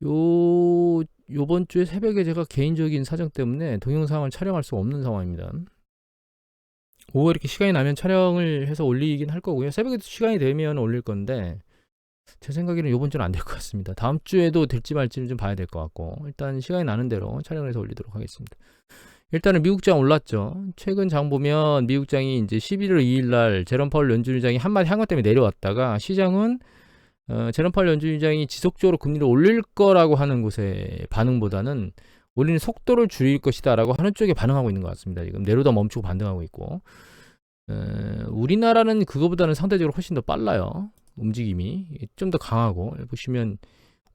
요번 주에 새벽에 제가 개인적인 사정 때문에 동영상을 촬영할 수 없는 상황입니다. 오후에 이렇게 시간이 나면 촬영을 해서 올리긴 할 거고요. 새벽에 시간이 되면 올릴 건데 제 생각에는 요번 주는 안 될 것 같습니다. 다음 주에도 될지 말지는 좀 봐야 될 것 같고 일단 시간이 나는 대로 촬영을 해서 올리도록 하겠습니다. 일단은 미국장 올랐죠. 최근 장 보면 미국장이 이제 11월 2일 날 제롬 파월 연준의장이 한마디 한 것 때문에 내려왔다가 시장은 제롬 파월 연준의장이 지속적으로 금리를 올릴 거라고 하는 곳의 반응보다는 올리는 속도를 줄일 것이다라고 하는 쪽에 반응하고 있는 것 같습니다. 지금 내려다 멈추고 반등하고 있고 우리나라는 그거보다는 상대적으로 훨씬 더 빨라요. 움직임이 좀 더 강하고 보시면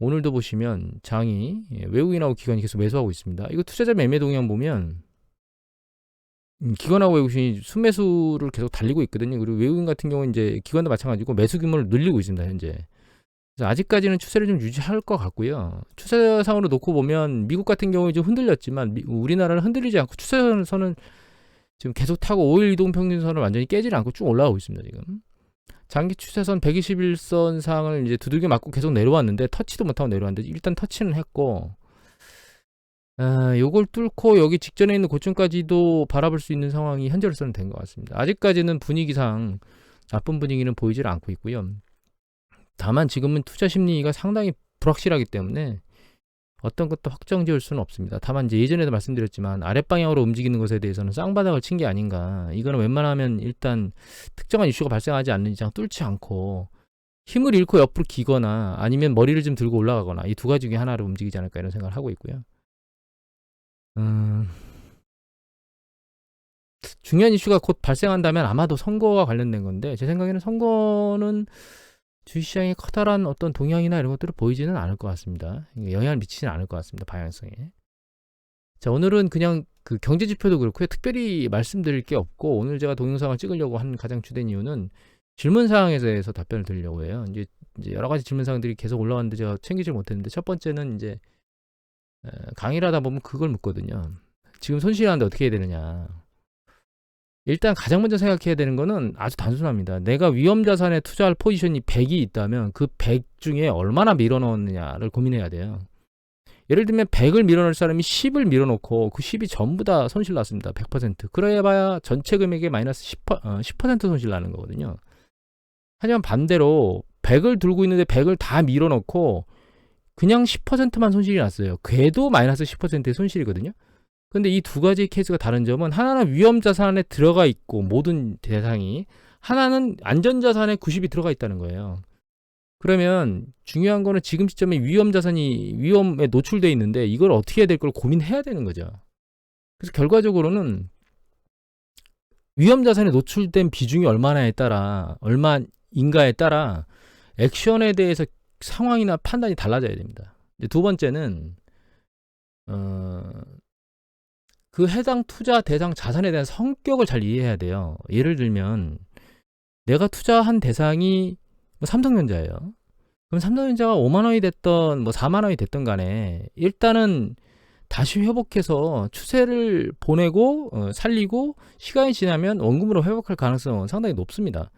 오늘도 보시면 장이 외국인하고 기관이 계속 매수하고 있습니다. 이거 투자자 매매 동향 보면 기관하고 외국인이 순매수를 계속 달리고 있거든요. 그리고 외국인 같은 경우는 이제 기관도 마찬가지고 매수 규모를 늘리고 있습니다. 현재. 그래서 아직까지는 추세를 좀 유지할 것 같고요. 추세상으로 놓고 보면 미국 같은 경우에 좀 흔들렸지만 우리나라는 흔들리지 않고 추세선은 지금 계속 타고 5일 이동평균선을 완전히 깨지지 않고 쭉 올라가고 있습니다. 지금. 장기 추세선 121선 상을 이제 두들겨 맞고 계속 내려왔는데 터치도 못하고 내려왔는데 일단 터치는 했고 요걸 뚫고 여기 직전에 있는 고점까지도 바라볼 수 있는 상황이 현재로서는 된 것 같습니다. 아직까지는 분위기상 나쁜 분위기는 보이질 않고 있고요. 다만 지금은 투자 심리가 상당히 불확실하기 때문에 어떤 것도 확정 지을 수는 없습니다. 다만 이제 예전에도 말씀드렸지만 아랫방향으로 움직이는 것에 대해서는 쌍바닥을 친 게 아닌가. 이거는 웬만하면 일단 특정한 이슈가 발생하지 않는 이상 뚫지 않고 힘을 잃고 옆으로 기거나 아니면 머리를 좀 들고 올라가거나 이 두 가지 중에 하나로 움직이지 않을까 이런 생각을 하고 있고요. 중요한 이슈가 곧 발생한다면 아마도 선거와 관련된 건데 제 생각에는 선거는 주식시장에 커다란 어떤 동향이나 이런 것들을 보이지는 않을 것 같습니다. 영향을 미치지는 않을 것 같습니다. 방향성에. 자, 오늘은 그냥 그 경제지표도 그렇고요. 특별히 말씀드릴 게 없고 오늘 제가 동영상을 찍으려고 한 가장 주된 이유는 질문사항에 대해서 답변을 드리려고 해요. 이제 여러 가지 질문사항들이 계속 올라왔는데 제가 챙기지 못했는데 첫 번째는 이제 강의를 하다 보면 그걸 묻거든요. 지금 손실이 나는데 어떻게 해야 되느냐. 일단 가장 먼저 생각해야 되는 거는 아주 단순합니다. 내가 위험자산에 투자할 포지션이 100이 있다면 그 100 중에 얼마나 밀어넣었느냐를 고민해야 돼요. 예를 들면 100을 밀어넣을 사람이 10을 밀어넣고 그 10이 전부 다 손실 났습니다. 100%. 그래야 봐야 전체 금액의 마이너스 10% 손실 나는 거거든요. 하지만 반대로 100을 들고 있는데 100을 다 밀어넣고 그냥 10%만 손실이 났어요. 궤도 마이너스 10%의 손실이거든요. 근데 이 두 가지 케이스가 다른 점은 하나는 위험자산에 들어가 있고 모든 대상이 하나는 안전자산에 90이 들어가 있다는 거예요. 그러면 중요한 거는 지금 시점에 위험자산이 위험에 노출되어 있는데 이걸 어떻게 해야 될 걸 고민해야 되는 거죠. 그래서 결과적으로는 위험자산에 노출된 비중이 얼마나에 따라 얼마인가에 따라 액션에 대해서 상황이나 판단이 달라져야 됩니다. 두 번째는 그 해당 투자 대상 자산에 대한 성격을 잘 이해해야 돼요. 예를 들면 내가 투자한 대상이 삼성전자예요. 그럼 삼성전자가 5만 원이 됐던 4만 원이 됐던 간에 일단은 다시 회복해서 추세를 보내고 살리고 시간이 지나면 원금으로 회복할 가능성은 상당히 높습니다.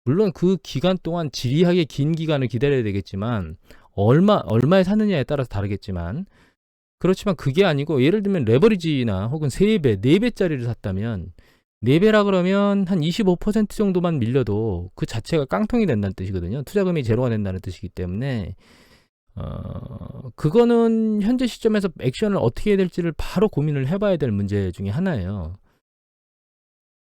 물론 그 기간 동안 지리하게 긴 기간을 기다려야 되겠지만 얼마에 샀느냐에 따라서 다르겠지만 그렇지만 그게 아니고 예를 들면 레버리지나 혹은 3배, 4배짜리를 샀다면 4배라 그러면 한 25% 정도만 밀려도 그 자체가 깡통이 된다는 뜻이거든요. 투자금이 제로가 된다는 뜻이기 때문에 그거는 현재 시점에서 액션을 어떻게 해야 될지를 바로 고민을 해봐야 될 문제 중에 하나예요.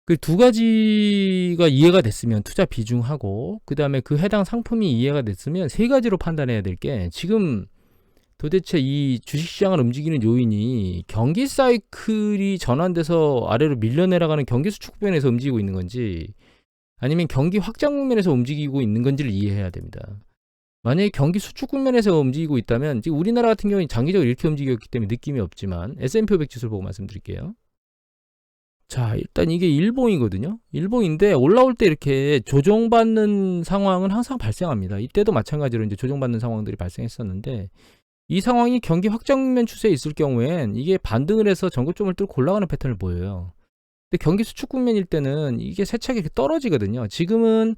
그 두 가지가 이해가 됐으면 투자 비중하고 그 다음에 그 해당 상품이 이해가 됐으면 세 가지로 판단해야 될 게 지금 도대체 이 주식시장을 움직이는 요인이 경기 사이클이 전환돼서 아래로 밀려 내려가는 경기 수축 국면에서 움직이고 있는 건지 아니면 경기 확장 국면에서 움직이고 있는 건지를 이해해야 됩니다. 만약에 경기 수축 국면에서 움직이고 있다면 지금 우리나라 같은 경우는 장기적으로 이렇게 움직였기 때문에 느낌이 없지만 S&P 500 지수를 보고 말씀드릴게요. 자, 일단 이게 일봉이거든요. 일봉인데 올라올 때 이렇게 조정받는 상황은 항상 발생합니다. 이때도 마찬가지로 이제 조정받는 상황들이 발생했었는데 이 상황이 경기 확장면 추세에 있을 경우엔 이게 반등을 해서 전고점을 뚫고 올라가는 패턴을 보여요. 근데 경기 수축 국면일 때는 이게 세차게 이렇게 떨어지거든요. 지금은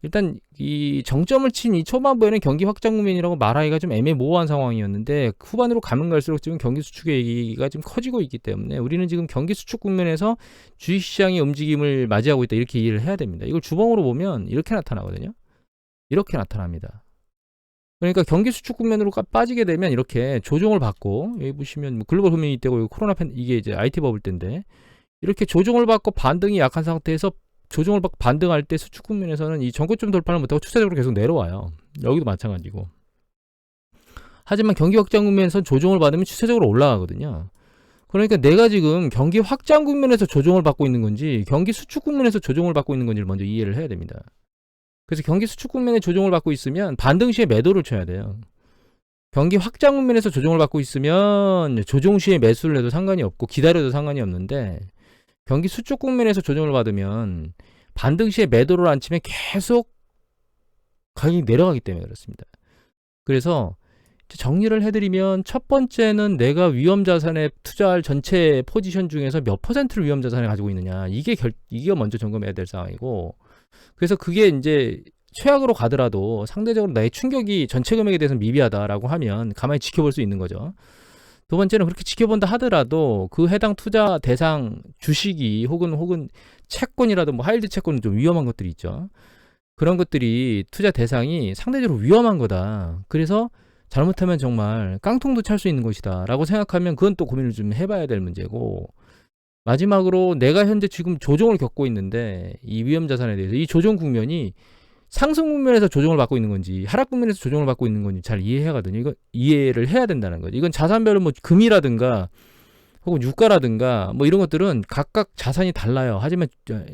일단 이 정점을 친 이 초반부에는 경기 확장 국면이라고 말하기가 좀 애매모호한 상황이었는데 후반으로 가면 갈수록 지금 경기 수축의 얘기가 좀 커지고 있기 때문에 우리는 지금 경기 수축 국면에서 주식시장의 움직임을 맞이하고 있다 이렇게 이해를 해야 됩니다. 이걸 주봉으로 보면 이렇게 나타나거든요. 이렇게 나타납니다. 그러니까 경기 수축 국면으로 빠지게 되면 이렇게 조정을 받고 여기 보시면 뭐 글로벌 금융이 때고 코로나 이게 이제 IT 버블 때인데 이렇게 조정을 받고 반등이 약한 상태에서 조정을 받고 반등할 때 수축 국면에서는 이 전고점 돌파를 못하고 추세적으로 계속 내려와요. 여기도 마찬가지고. 하지만 경기 확장 국면에서 조정을 받으면 추세적으로 올라가거든요. 그러니까 내가 지금 경기 확장 국면에서 조정을 받고 있는 건지 경기 수축 국면에서 조정을 받고 있는 건지를 먼저 이해를 해야 됩니다. 그래서 경기 수축 국면에 조정을 받고 있으면 반등 시에 매도를 쳐야 돼요. 경기 확장 국면에서 조정을 받고 있으면 조정 시에 매수를 해도 상관이 없고 기다려도 상관이 없는데 경기 수축 국면에서 조정을 받으면 반등 시에 매도를 안 치면 계속 가격이 내려가기 때문에 그렇습니다. 그래서 정리를 해드리면 첫 번째는 내가 위험자산에 투자할 전체 포지션 중에서 몇 퍼센트를 위험자산에 가지고 있느냐 이게 먼저 점검해야 될 상황이고 그래서 그게 이제 최악으로 가더라도 상대적으로 나의 충격이 전체 금액에 대해서 미비하다라고 하면 가만히 지켜볼 수 있는 거죠. 두 번째는 그렇게 지켜본다 하더라도 그 해당 투자 대상 주식이 혹은 채권이라도 뭐 하이힐드 채권은 좀 위험한 것들이 있죠. 그런 것들이 투자 대상이 상대적으로 위험한 거다. 그래서 잘못하면 정말 깡통도 찰 수 있는 것이다 라고 생각하면 그건 또 고민을 좀 해봐야 될 문제고 마지막으로 내가 현재 지금 조정을 겪고 있는데 이 위험자산에 대해서 이 조정 국면이 상승 국면에서 조정을 받고 있는 건지 하락 국면에서 조정을 받고 있는 건지 잘 이해하거든요. 이거 이해를 해야 된다는 거죠. 이건 자산별로 뭐 금이라든가 혹은 유가라든가 뭐 이런 것들은 각각 자산이 달라요. 하지만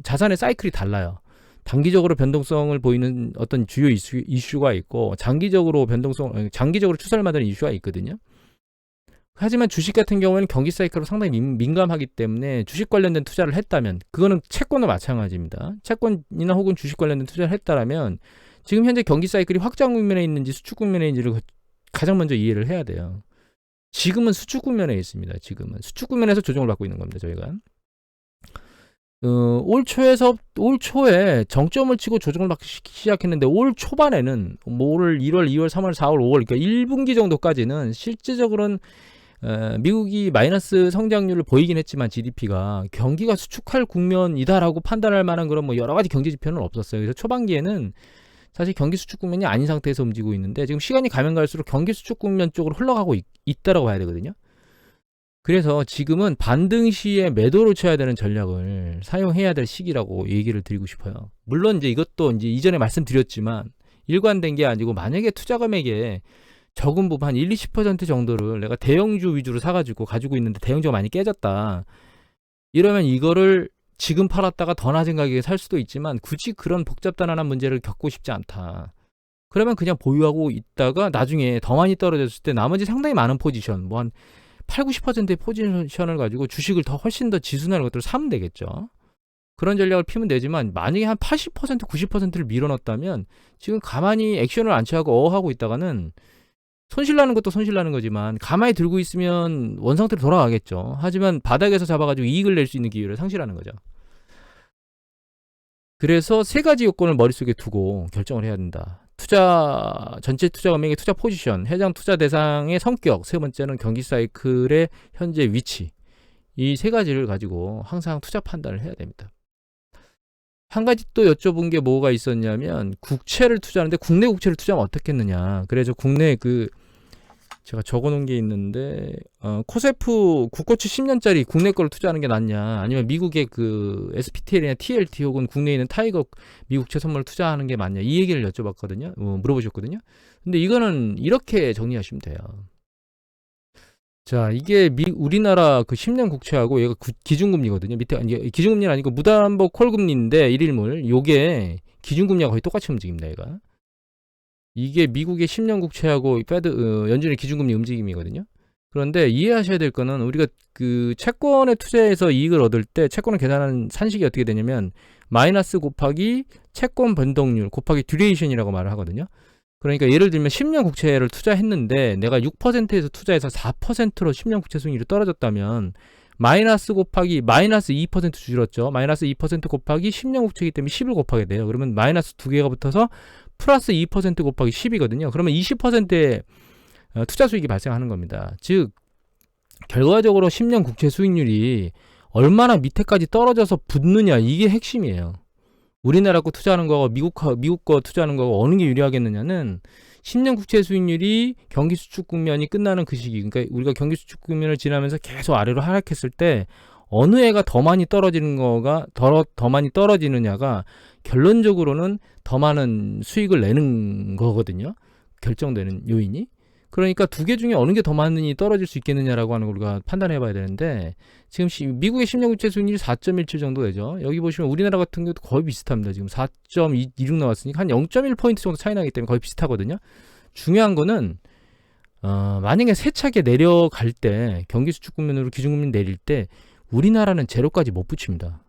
자산의 사이클이 달라요. 단기적으로 변동성을 보이는 어떤 주요 이슈가 있고 장기적으로 추세를 만드는 이슈가 있거든요. 하지만 주식 같은 경우에는 경기 사이클로 상당히 민감하기 때문에 주식 관련된 투자를 했다면 그거는 채권과 마찬가지입니다. 채권이나 혹은 주식 관련된 투자를 했다면 지금 현재 경기 사이클이 확장 국면에 있는지 수축 국면에 있는지를 가장 먼저 이해를 해야 돼요. 지금은 수축 국면에 있습니다. 지금은 수축 국면에서 조정을 받고 있는 겁니다. 저희가 올 초에 정점을 치고 조정을 받기 시작했는데 올 초반에는 뭐 올 1월, 2월, 3월, 4월, 5월 그러니까 1분기 정도까지는 실제적으로는 미국이 마이너스 성장률을 보이긴 했지만 GDP가 경기가 수축할 국면이다라고 판단할 만한 그런 뭐 여러 가지 경제 지표는 없었어요. 그래서 초반기에는 사실 경기 수축 국면이 아닌 상태에서 움직이고 있는데 지금 시간이 가면 갈수록 경기 수축 국면 쪽으로 흘러가고 있다라고 봐야 되거든요. 그래서 지금은 반등 시에 매도를 쳐야 되는 전략을 사용해야 될 시기라고 얘기를 드리고 싶어요. 물론 이제 이것도 이제 이전에 말씀드렸지만 일관된 게 아니고 만약에 투자 금액에 적은 부분 한 1-20% 정도를 내가 대형주 위주로 사가지고 가지고 있는데 대형주가 많이 깨졌다. 이러면 이거를 지금 팔았다가 더 낮은 가격에 살 수도 있지만 굳이 그런 복잡단단한 문제를 겪고 싶지 않다. 그러면 그냥 보유하고 있다가 나중에 더 많이 떨어졌을 때 나머지 상당히 많은 포지션 뭐 한 8-90%의 포지션을 가지고 주식을 더 훨씬 더 지수나 이런 것들을 사면 되겠죠. 그런 전략을 피면 되지만 만약에 한 80% 90%를 밀어넣었다면 지금 가만히 액션을 안 취하고 하고 있다가는 손실나는 것도 손실나는 거지만 가만히 들고 있으면 원상태로 돌아가겠죠. 하지만 바닥에서 잡아가지고 이익을 낼 수 있는 기회를 상실하는 거죠. 그래서 세 가지 요건을 머릿속에 두고 결정을 해야 된다. 전체 투자 금액의 투자 포지션, 해당 투자 대상의 성격, 세 번째는 경기 사이클의 현재 위치. 이 세 가지를 가지고 항상 투자 판단을 해야 됩니다. 한 가지 또 여쭤본 게 뭐가 있었냐면 국채를 투자하는데 국내 국채를 투자하면 어떻겠느냐. 그래서 국내 제가 적어놓은 게 있는데 코세프 국고채 10년짜리 국내 거를 투자하는 게 낫냐 아니면 미국의 그 SPTL이나 TLT 혹은 국내에 있는 타이거 미국채 선물을 투자하는 게 맞냐 이 얘기를 여쭤봤거든요. 물어보셨거든요. 근데 이거는 이렇게 정리하시면 돼요. 자, 이게 우리나라 그 10년 국채하고 얘가 기준금리거든요. 밑에 기준금리는 아니고 무담보 콜금리인데 일일물 요게 기준금리가 거의 똑같이 움직입니다. 얘가 이게 미국의 10년 국채하고 페드 연준의 기준금리 움직임이거든요. 그런데 이해하셔야 될 거는 우리가 그 채권에 투자해서 이익을 얻을 때 채권을 계산하는 산식이 어떻게 되냐면 마이너스 곱하기 채권 변동률 곱하기 듀레이션이라고 말을 하거든요. 그러니까 예를 들면 10년 국채를 투자했는데 내가 6%에서 투자해서 4%로 10년 국채 수익률이 떨어졌다면 마이너스 곱하기 마이너스 2% 줄었죠. 마이너스 2% 곱하기 10년 국채이기 때문에 10을 곱하게 돼요. 그러면 마이너스 2개가 붙어서 플러스 2% 곱하기 10이거든요. 그러면 20%의 투자 수익이 발생하는 겁니다. 즉 결과적으로 10년 국채 수익률이 얼마나 밑에까지 떨어져서 붙느냐, 이게 핵심이에요. 우리나라 거 투자하는 거하고 미국 거 투자하는 거하고 어느 게 유리하겠느냐는 10년 국채 수익률이 경기 수축 국면이 끝나는 그 시기, 그러니까 우리가 경기 수축 국면을 지나면서 계속 아래로 하락했을 때 어느 애가 더 많이 떨어지는 거가 더 많이 떨어지느냐가 결론적으로는 더 많은 수익을 내는 거거든요. 결정되는 요인이. 그러니까 두 개 중에 어느 게 더 많이 떨어질 수 있겠느냐라고 하는 걸 우리가 판단해 봐야 되는데, 지금 미국의 10년 국채 수익률이 4.17 정도 되죠. 여기 보시면 우리나라 같은 경우도 거의 비슷합니다. 지금 4.26 나왔으니까 한 0.1포인트 정도 차이 나기 때문에 거의 비슷하거든요. 중요한 거는 만약에 세차게 내려갈 때, 경기 수축 국면으로 기준금리 내릴 때 우리나라는 제로까지 못 붙입니다.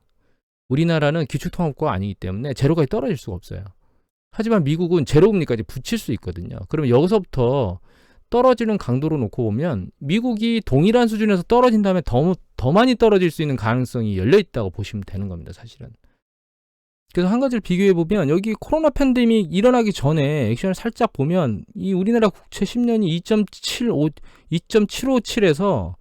우리나라는 기축통화국가가 아니기 때문에 제로까지 떨어질 수가 없어요. 하지만 미국은 제로금리까지 붙일 수 있거든요. 그러면 여기서부터 떨어지는 강도로 놓고 보면 미국이 동일한 수준에서 떨어진 다음에 더 많이 떨어질 수 있는 가능성이 열려 있다고 보시면 되는 겁니다, 사실은. 그래서 한 가지를 비교해 보면, 여기 코로나 팬데믹 일어나기 전에 액션을 살짝 보면 이 우리나라 국채 10년이 2.757에서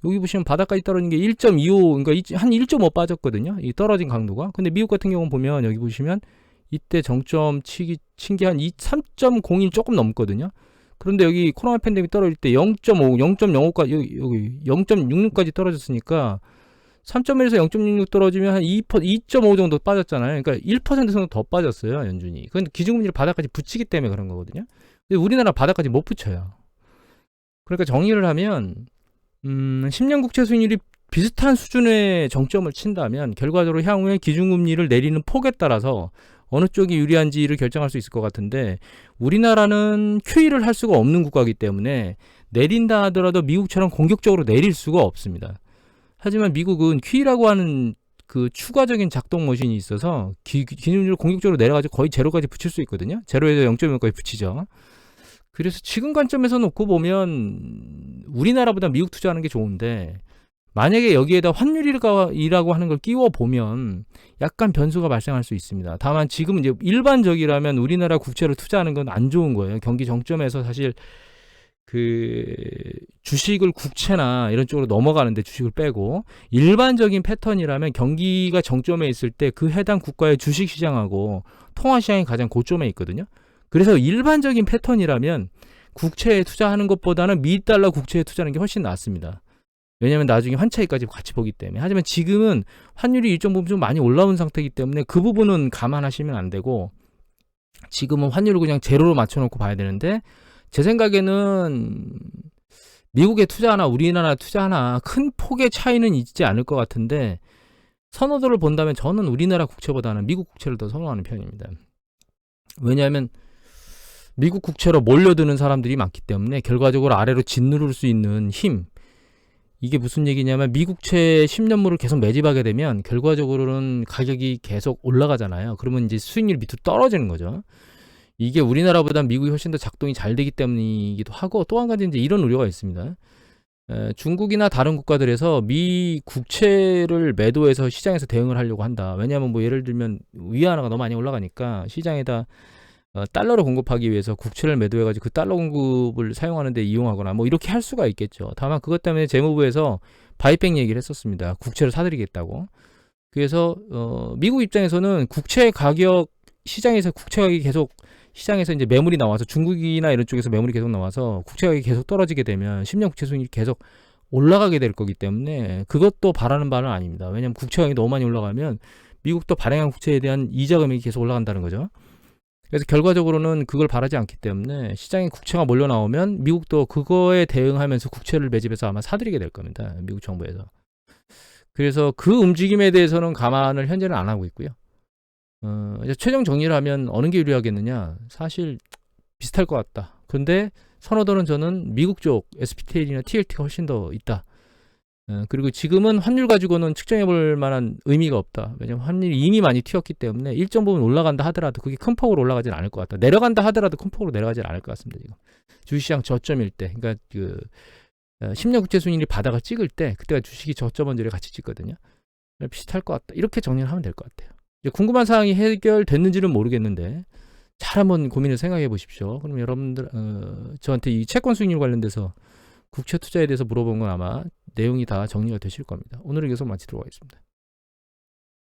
여기 보시면 바닥까지 떨어진 게 1.25, 그러니까 한 1.5 빠졌거든요. 이 떨어진 강도가. 근데 미국 같은 경우는 보면 여기 보시면 이때 정점 친 게 한 3.01 조금 넘거든요. 그런데 여기 코로나 팬데믹 떨어질 때 0.5, 0.05까지, 여기 0.66까지 떨어졌으니까 3.1에서 0.66 떨어지면 한 2.5 정도 빠졌잖아요. 그러니까 1% 정도 더 빠졌어요, 연준이. 그건 기준금리를 바닥까지 붙이기 때문에 그런 거거든요. 근데 우리나라 바닥까지 못 붙여요. 그러니까 정리를 하면 10년 국채 수익률이 비슷한 수준의 정점을 친다면 결과적으로 향후에 기준금리를 내리는 폭에 따라서 어느 쪽이 유리한지를 결정할 수 있을 것 같은데, 우리나라는 QE를 할 수가 없는 국가이기 때문에 내린다 하더라도 미국처럼 공격적으로 내릴 수가 없습니다. 하지만 미국은 QE라고 하는 그 추가적인 작동 머신이 있어서 기준율을 공격적으로 내려가지고 거의 제로까지 붙일 수 있거든요. 제로에서 0.5까지 붙이죠. 그래서 지금 관점에서 놓고 보면 우리나라보다 미국 투자하는 게 좋은데, 만약에 여기에다 환율이라고 하는 걸 끼워 보면 약간 변수가 발생할 수 있습니다. 다만 지금 이제 일반적이라면 우리나라 국채를 투자하는 건 안 좋은 거예요. 경기 정점에서 사실 그 주식을 국채나 이런 쪽으로 넘어가는데, 주식을 빼고 일반적인 패턴이라면 경기가 정점에 있을 때 그 해당 국가의 주식 시장하고 통화 시장이 가장 고점에 있거든요. 그래서 일반적인 패턴이라면 국채에 투자하는 것보다는 미달러 국채에 투자하는 게 훨씬 낫습니다. 왜냐하면 나중에 환차익까지 같이 보기 때문에. 하지만 지금은 환율이 일정 부분 좀 많이 올라온 상태이기 때문에 그 부분은 감안하시면 안 되고, 지금은 환율을 그냥 제로로 맞춰놓고 봐야 되는데, 제 생각에는 미국에 투자하나 우리나라 투자하나 큰 폭의 차이는 있지 않을 것 같은데, 선호도를 본다면 저는 우리나라 국채보다는 미국 국채를 더 선호하는 편입니다. 왜냐하면 미국 국채로 몰려드는 사람들이 많기 때문에 결과적으로 아래로 짓누를 수 있는 힘, 이게 무슨 얘기냐면 미국채 10년물을 계속 매집하게 되면 결과적으로는 가격이 계속 올라가잖아요. 그러면 이제 수익률이 밑으로 떨어지는 거죠. 이게 우리나라보다 미국이 훨씬 더 작동이 잘 되기 때문이기도 하고, 또 한 가지 이제 이런 우려가 있습니다. 중국이나 다른 국가들에서 미 국채를 매도해서 시장에서 대응을 하려고 한다. 왜냐하면 뭐 예를 들면 위안화가 너무 많이 올라가니까 시장에다 달러를 공급하기 위해서 국채를 매도해가지고 그 달러 공급을 사용하는 데 이용하거나 뭐 이렇게 할 수가 있겠죠. 다만 그것 때문에 재무부에서 바이백 얘기를 했었습니다. 국채를 사들이겠다고. 그래서 미국 입장에서는 국채 가격, 시장에서 국채 가격이 계속 시장에서 이제 매물이 나와서, 중국이나 이런 쪽에서 매물이 계속 나와서 국채 가격이 계속 떨어지게 되면 10년 국채 수익률이 계속 올라가게 될 거기 때문에 그것도 바라는 바는 아닙니다. 왜냐하면 국채 가격이 너무 많이 올라가면 미국도 발행한 국채에 대한 이자 금액이 계속 올라간다는 거죠. 그래서 결과적으로는 그걸 바라지 않기 때문에 시장에 국채가 몰려 나오면 미국도 그거에 대응하면서 국채를 매집해서 아마 사들이게 될 겁니다. 미국 정부에서. 그래서 그 움직임에 대해서는 감안을 현재는 안 하고 있고요. 이제 최종 정리를 하면 어느 게 유리하겠느냐? 사실 비슷할 것 같다. 근데 선호도는 저는 미국 쪽 SPTL이나 TLT가 훨씬 더 있다. 그리고 지금은 환율 가지고는 측정해 볼 만한 의미가 없다. 왜냐면 환율이 이미 많이 튀었기 때문에 일정 부분 올라간다 하더라도 그게 큰 폭으로 올라가진 않을 것 같다. 내려간다 하더라도 큰 폭으로 내려가진 않을 것 같습니다. 지금 주식시장 저점일 때, 그러니까 그 10년 국채 수익률이 바닥을 찍을 때 그때가 주식이 저점 언저리에 같이 찍거든요. 비슷할 것 같다. 이렇게 정리를 하면 될 것 같아요. 이제 궁금한 사항이 해결됐는지는 모르겠는데 잘 한번 고민을 생각해 보십시오. 그럼 여러분들 저한테 이 채권 수익률 관련돼서 국채 투자에 대해서 물어본 건 아마 내용이 다 정리가 되실 겁니다. 오늘은 여기서 마치도록 하겠습니다.